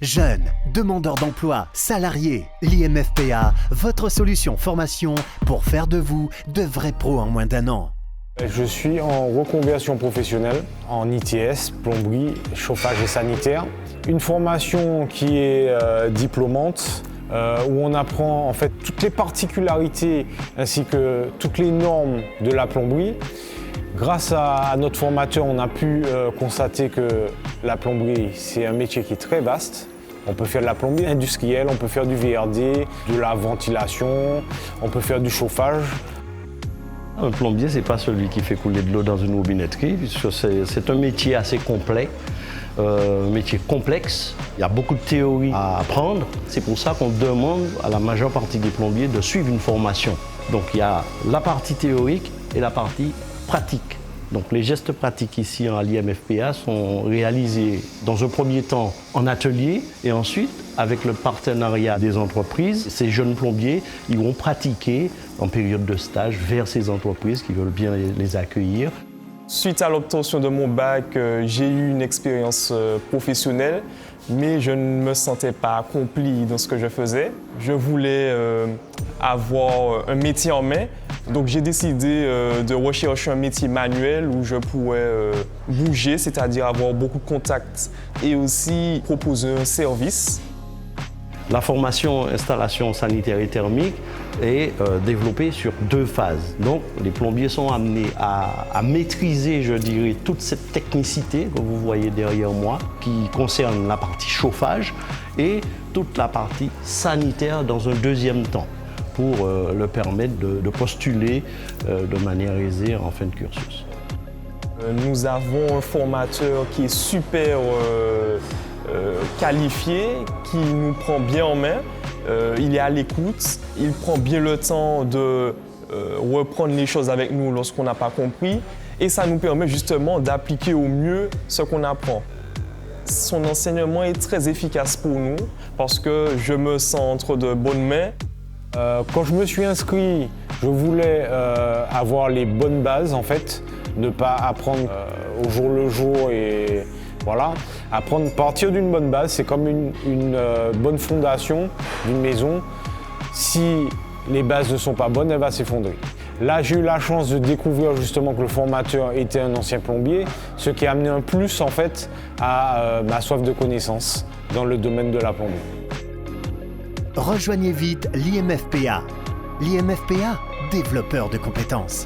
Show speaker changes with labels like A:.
A: Jeunes, demandeurs d'emploi, salariés, l'IMFPA, votre solution formation pour faire de vous de vrais pros en moins d'1 an.
B: Je suis en reconversion professionnelle, en ITS, plomberie, chauffage et sanitaire. Une formation qui est diplômante, où on apprend en fait toutes les particularités ainsi que toutes les normes de la plomberie. Grâce à notre formateur, on a pu constater que la plomberie, c'est un métier qui est très vaste. On peut faire de la plomberie industrielle, on peut faire du VRD, de la ventilation, on peut faire du chauffage.
C: Un plombier, ce n'est pas celui qui fait couler de l'eau dans une robinetterie, puisque c'est un métier assez complet, un métier complexe. Il y a beaucoup de théories à apprendre. C'est pour ça qu'on demande à la majeure partie des plombiers de suivre une formation. Donc il y a la partie théorique et la partie pratique. Donc les gestes pratiques ici à l'IMFPA sont réalisés dans un premier temps en atelier et ensuite avec le partenariat des entreprises. Ces jeunes plombiers, ils vont pratiquer en période de stage vers ces entreprises qui veulent bien les accueillir.
D: Suite à l'obtention de mon bac, j'ai eu une expérience professionnelle, mais je ne me sentais pas accompli dans ce que je faisais. Je voulais avoir un métier en main, donc j'ai décidé de rechercher un métier manuel où je pourrais bouger, c'est-à-dire avoir beaucoup de contacts et aussi proposer un service.
C: La formation installation sanitaire et thermique est développée sur 2 phases. Donc les plombiers sont amenés à maîtriser, je dirais, toute cette technicité que vous voyez derrière moi, qui concerne la partie chauffage et toute la partie sanitaire dans un deuxième temps, pour leur permettre de postuler de manière aisée en fin de cursus.
D: Nous avons un formateur qui est super qualifié, qui nous prend bien en main. Il est à l'écoute, il prend bien le temps de reprendre les choses avec nous lorsqu'on n'a pas compris et ça nous permet justement d'appliquer au mieux ce qu'on apprend. Son enseignement est très efficace pour nous parce que je me sens entre de bonnes mains.
B: Quand je me suis inscrit, je voulais avoir les bonnes bases en fait, ne pas apprendre au jour le jour et voilà. Apprendre, partir d'une bonne base, c'est comme une bonne fondation d'une maison. Si les bases ne sont pas bonnes, elle va s'effondrer. Là, j'ai eu la chance de découvrir justement que le formateur était un ancien plombier, ce qui a amené un plus en fait à ma soif de connaissances dans le domaine de la plomberie.
A: Rejoignez vite l'IMFPA. L'IMFPA, développeur de compétences.